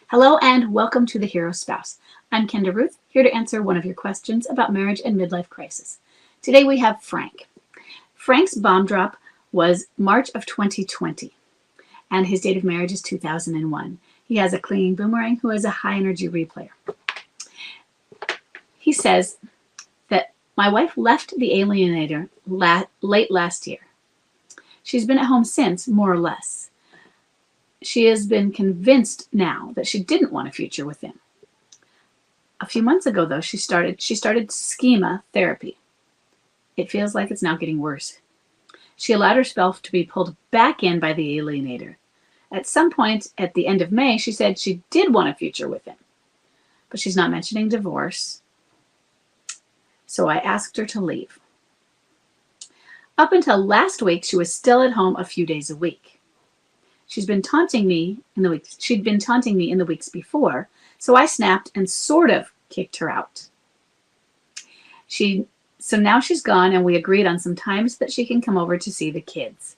Hello and welcome to The Hero Spouse. I'm Kenda Ruth, here to answer one of your questions about marriage and midlife crisis. Today we have Frank. Frank's bomb drop was March of 2020, and his date of marriage is 2001. He has a clinging boomerang who is a high energy replayer. He says that my wife left the alienator late last year. She's been at home since, more or less. She has been convinced now that she didn't want a future with him. A few months ago, though, she started schema therapy. It feels like it's now getting worse. She allowed herself to be pulled back in by the alienator. At some point at the end of May, she said she did want a future with him, but she's not mentioning divorce. So I asked her to leave. Up until last week, she was still at home a few days a week. She'd been taunting me in the weeks before, so I snapped and sort of kicked her out. So now she's gone, and we agreed on some times that she can come over to see the kids.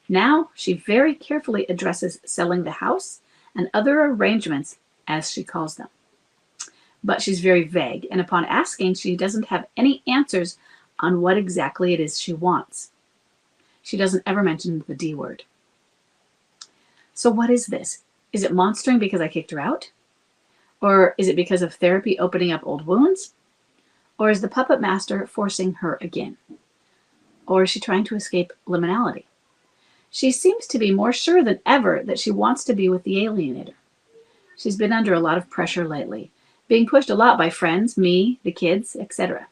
Now she very carefully addresses selling the house and other arrangements, as she calls them. But she's very vague, and upon asking, she doesn't have any answers on what exactly it is she wants. She doesn't ever mention the D word. So what is this? Is it monstering because I kicked her out? Or is it because of therapy opening up old wounds? Or is the puppet master forcing her again? Or is she trying to escape liminality? She seems to be more sure than ever that she wants to be with the alienator. She's been under a lot of pressure lately, being pushed a lot by friends, me, the kids, etc.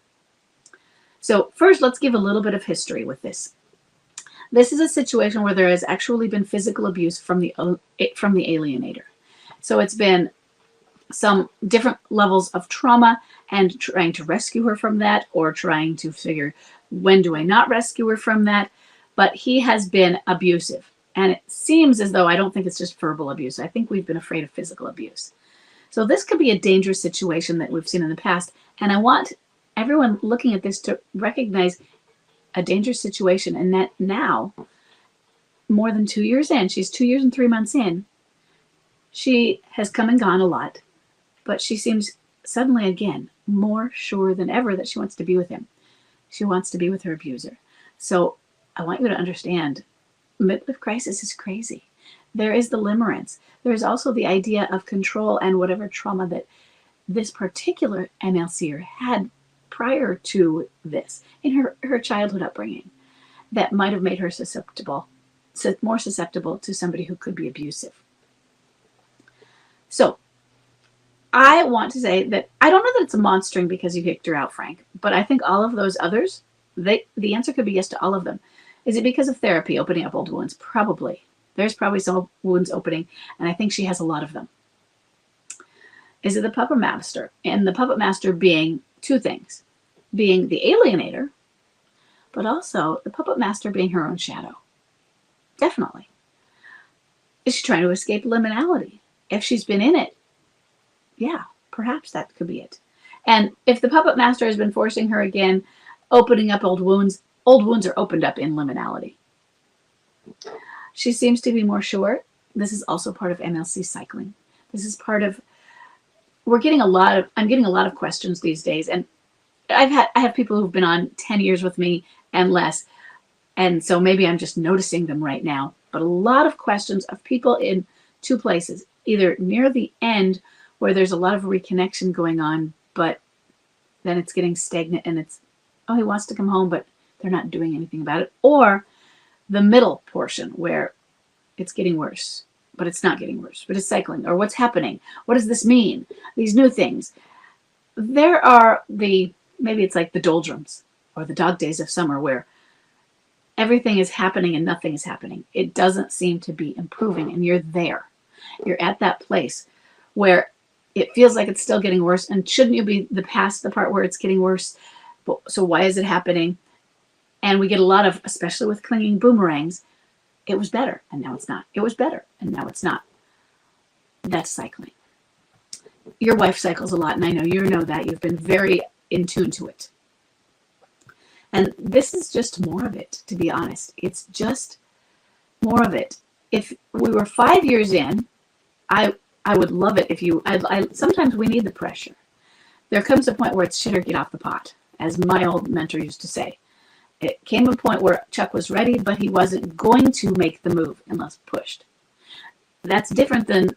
So first, let's give a little bit of history with this. This is a situation where there has actually been physical abuse from the alienator. So it's been some different levels of trauma and trying to rescue her from that, or trying to figure, when do I not rescue her from that? But he has been abusive. And it seems as though, I don't think it's just verbal abuse. I think we've been afraid of physical abuse. So this could be a dangerous situation that we've seen in the past. And I want everyone looking at this to recognize a dangerous situation, and that now, more than 2 years in, she's 2 years and 3 months in, she has come and gone a lot, but she seems suddenly again more sure than ever that she wants to be with him. She wants to be with her abuser. So I want you to understand, midlife crisis is crazy. There is the limerence. There is also the idea of control and whatever trauma that this particular MLCer had prior to this, in her childhood upbringing, that might have made her more susceptible to somebody who could be abusive. So I want to say that I don't know that it's a monstering because you kicked her out, Frank, but I think all of those others, the answer could be yes to all of them. Is it because of therapy opening up old wounds? Probably. There's probably some wounds opening, and I think she has a lot of them. Is it the puppet master? And the puppet master being two things, being the alienator, but also the puppet master being her own shadow. Definitely. Is she trying to escape liminality? If she's been in it, yeah, perhaps that could be it. And if the puppet master has been forcing her again, opening up old wounds are opened up in liminality. She seems to be more sure. This is also part of MLC cycling. This is part of, I'm getting a lot of questions these days, and I have people who've been on 10 years with me and less, and so maybe I'm just noticing them right now, but a lot of questions of people in two places, either near the end where there's a lot of reconnection going on, but then it's getting stagnant and it's, oh, he wants to come home, but they're not doing anything about it, or the middle portion where it's getting worse, but it's not getting worse, but it's cycling, or what's happening? What does this mean? These new things. There are maybe it's like the doldrums or the dog days of summer where everything is happening and nothing is happening. It doesn't seem to be improving, and you're there. You're at that place where it feels like it's still getting worse, and shouldn't you be past the part where it's getting worse? So why is it happening? And we get a lot of, especially with clinging boomerangs, it was better and now it's not. It was better and now it's not. That's cycling. Your wife cycles a lot, and I know you know that. You've been very in tune to it. And this is just more of it, to be honest. It's just more of it. If we were 5 years in, I would love it if you, sometimes we need the pressure. There comes a point where it's shit or get off the pot, as my old mentor used to say. It came a point where Chuck was ready, but he wasn't going to make the move unless pushed. That's different than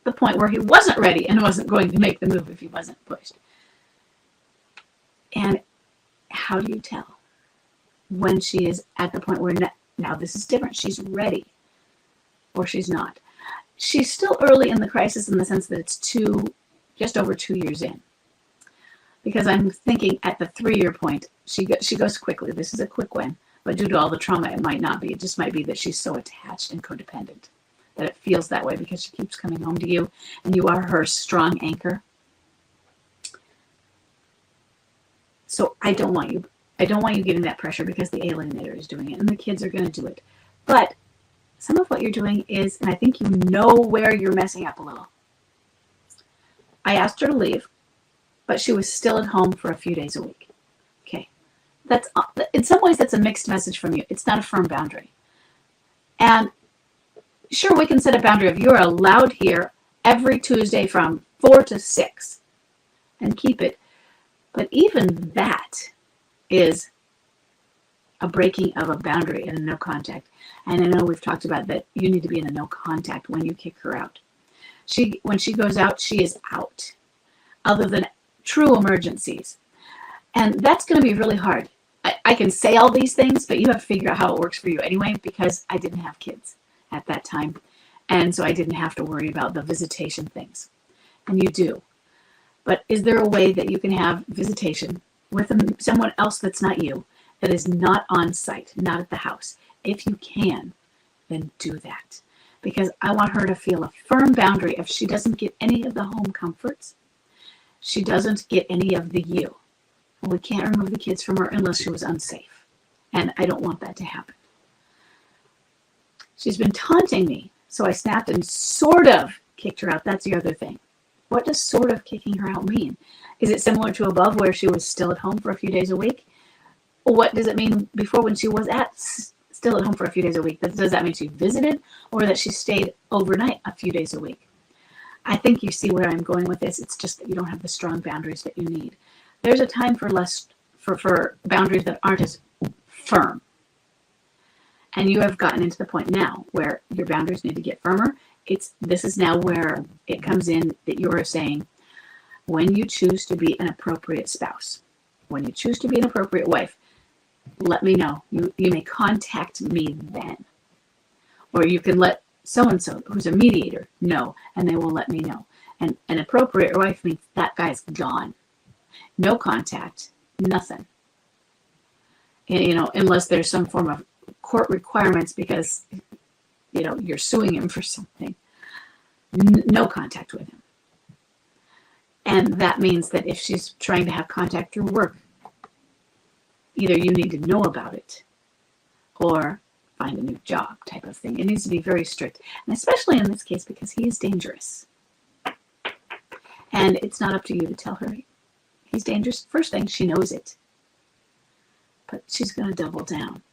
the point where he wasn't ready and wasn't going to make the move if he wasn't pushed. And how do you tell when she is at the point where now this is different? She's ready or she's not. She's still early in the crisis in the sense that it's just over 2 years in. Because I'm thinking at the 3-year point, she goes quickly. This is a quick win, but due to all the trauma, it might not be. It just might be that she's so attached and codependent that it feels that way because she keeps coming home to you and you are her strong anchor. So I don't want you getting that pressure because the alienator is doing it and the kids are going to do it. But some of what you're doing is, and I think you know where you're messing up a little. I asked her to leave, but she was still at home for a few days a week. Okay. That's, in some ways, that's a mixed message from you. It's not a firm boundary. And sure, we can set a boundary of you're allowed here every Tuesday from 4 to 6 and keep it. But even that is a breaking of a boundary and a no contact. And I know we've talked about that you need to be in a no contact when you kick her out. When she goes out, she is out, other than true emergencies. And that's going to be really hard. I can say all these things, but you have to figure out how it works for you anyway, because I didn't have kids at that time. And so I didn't have to worry about the visitation things. And you do. But is there a way that you can have visitation with someone else that's not you, that is not on site, not at the house? If you can, then do that. Because I want her to feel a firm boundary. If she doesn't get any of the home comforts, she doesn't get any of the you. We can't remove the kids from her unless she was unsafe. And I don't want that to happen. She's been taunting me. So I snapped and sort of kicked her out. That's the other thing. What does sort of kicking her out mean? Is it similar to above where she was still at home for a few days a week? What does it mean before when she was still at home for a few days a week? Does that mean she visited or that she stayed overnight a few days a week? I think you see where I'm going with this. It's just that you don't have the strong boundaries that you need. There's a time for boundaries that aren't as firm. And you have gotten into the point now where your boundaries need to get firmer. This is now where it comes in that you're saying, when you choose to be an appropriate spouse, when you choose to be an appropriate wife, let me know. You may contact me then. Or you can let so-and-so, who's a mediator, know, and they will let me know. And an appropriate wife means that guy's gone. No contact, nothing. Unless there's some form of court requirements because, you're suing him for something. No contact with him. And that means that if she's trying to have contact through work, either you need to know about it or find a new job type of thing. It needs to be very strict. And especially in this case because he is dangerous. And it's not up to you to tell her he's dangerous. First thing, she knows it. But she's going to double down.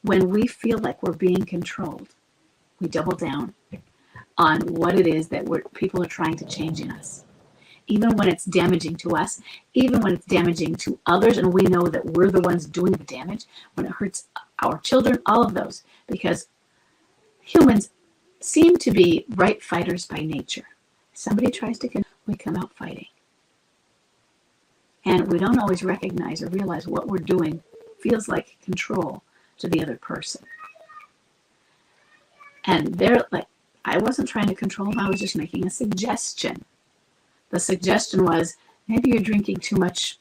When we feel like we're being controlled, we double down on what it is that people are trying to change in us. Even when it's damaging to us, even when it's damaging to others, and we know that we're the ones doing the damage, when it hurts our children, all of those, because humans seem to be right fighters by nature. Somebody tries to we come out fighting. And we don't always recognize or realize what we're doing feels like control to the other person. And they're like, I wasn't trying to control them, I was just making a suggestion. The suggestion was, maybe you're drinking too much,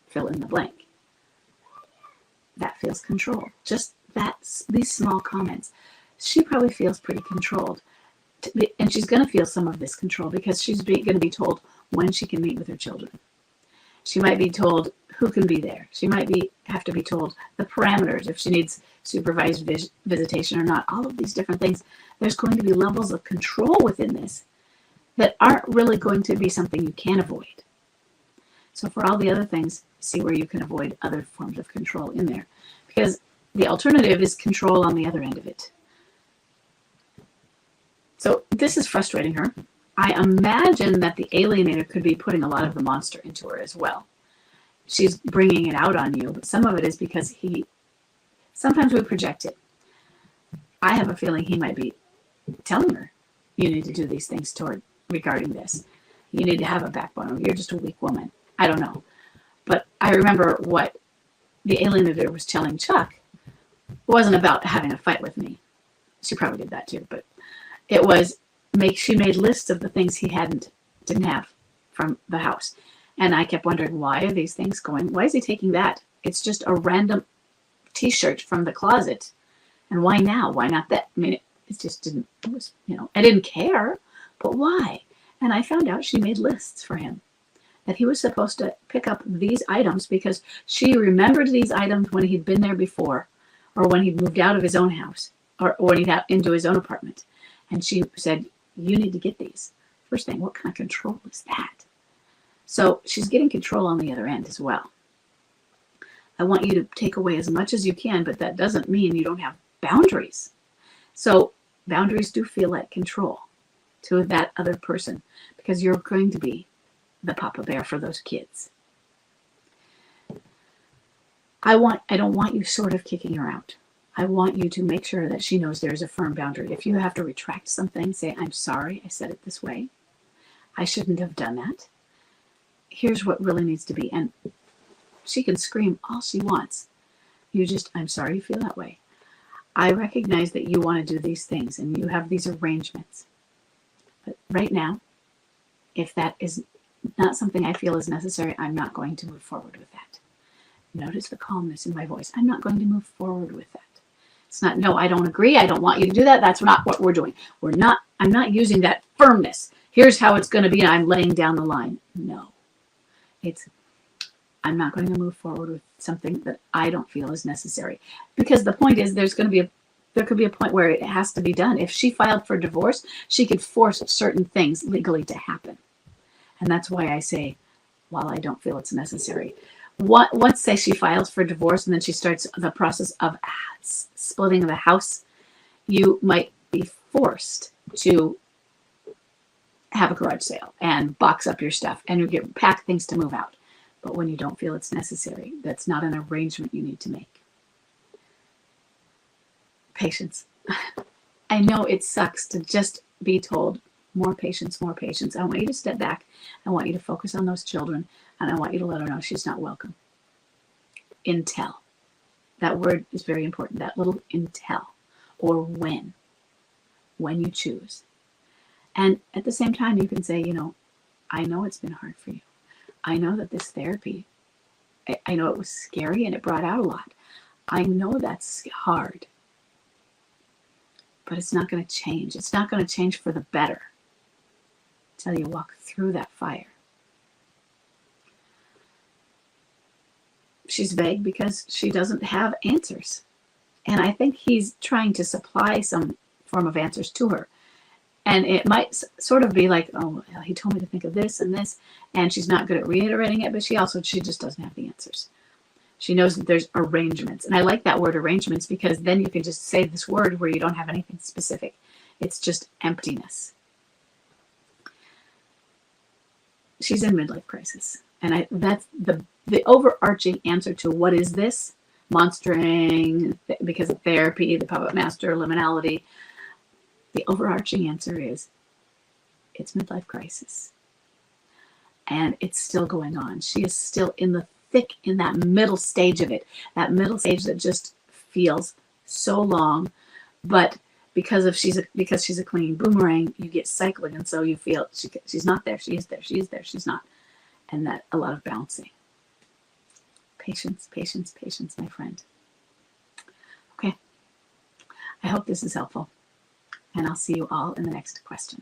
fill in the blank. That feels control. Just these small comments. She probably feels pretty controlled. And she's going to feel some of this control because she's going to be told when she can meet with her children. She might be told who can be there. She might have to be told the parameters, if she needs supervised visitation or not. All of these different things. There's going to be levels of control within this that aren't really going to be something you can avoid. So for all the other things, see where you can avoid other forms of control in there. Because the alternative is control on the other end of it. So this is frustrating her. I imagine that the alienator could be putting a lot of the monster into her as well. She's bringing it out on you, but some of it is because sometimes we project it. I have a feeling he might be telling her, you need to do these things regarding this. You need to have a backbone, or you're just a weak woman. I don't know. But I remember what the alienator was telling Chuck. It wasn't about having a fight with me. She probably did that too, but it was she made lists of the things he didn't have from the house. And I kept wondering, why are these things going? Why is he taking that? It's just a random t-shirt from the closet. And why now? Why not that? I mean, it just didn't, I didn't care, but why? And I found out she made lists for him, that he was supposed to pick up these items because she remembered these items when he'd been there before, or when he'd moved out of his own house, or when he got into his own apartment. And she said, you need to get these. First thing, what kind of control is that? So she's getting control on the other end as well. I want you to take away as much as you can, but that doesn't mean you don't have boundaries. So boundaries do feel like control to that other person, because you're going to be the papa bear for those kids. I don't want you sort of kicking her out. I want you to make sure that she knows there's a firm boundary. If you have to retract something, say, I'm sorry, I said it this way. I shouldn't have done that. Here's what really needs to be. And she can scream all she wants. I'm sorry you feel that way. I recognize that you want to do these things and you have these arrangements. But right now, if that is not something I feel is necessary, I'm not going to move forward with that. Notice the calmness in my voice. I'm not going to move forward with that. It's not, no, I don't agree. I don't want you to do that. That's not what we're doing. I'm not using that firmness. Here's how it's going to be. And I'm laying down the line. No, I'm not going to move forward with something that I don't feel is necessary. Because the point is, there could be a point where it has to be done. If she filed for divorce, she could force certain things legally to happen. And that's why I say, while I don't feel it's necessary. Once, say, she files for divorce and then she starts the process of splitting the house, you might be forced to have a garage sale and box up your stuff and you pack things to move out. But when you don't feel it's necessary, that's not an arrangement you need to make. Patience. I know it sucks to just be told, more patience, more patience. I want you to step back. I want you to focus on those children. And I want you to let her know she's not welcome. Intel. That word is very important. That little intel. Or when you choose. And at the same time, you can say, I know it's been hard for you. I know that this therapy, I know it was scary and it brought out a lot. I know that's hard. But it's not going to change. It's not going to change for the better until you walk through that fire. She's vague because she doesn't have answers. And I think he's trying to supply some form of answers to her. And it might sort of be like, oh, he told me to think of this and this. And she's not good at reiterating it, but she just doesn't have the answers. She knows that there's arrangements. And I like that word arrangements because then you can just say this word where you don't have anything specific. It's just emptiness. She's in midlife crisis. And that's the overarching answer to what is this? Monstering, because of therapy, the puppet master, liminality. The overarching answer is, it's midlife crisis. And it's still going on. She is still in that middle stage of it. That middle stage that just feels so long. But because she's a clinging boomerang, you get cycling. And so you feel she's not there. She is there. She is there. She's not. And that a lot of bouncing. Patience, patience, patience, my friend. Okay. I hope this is helpful. And I'll see you all in the next question.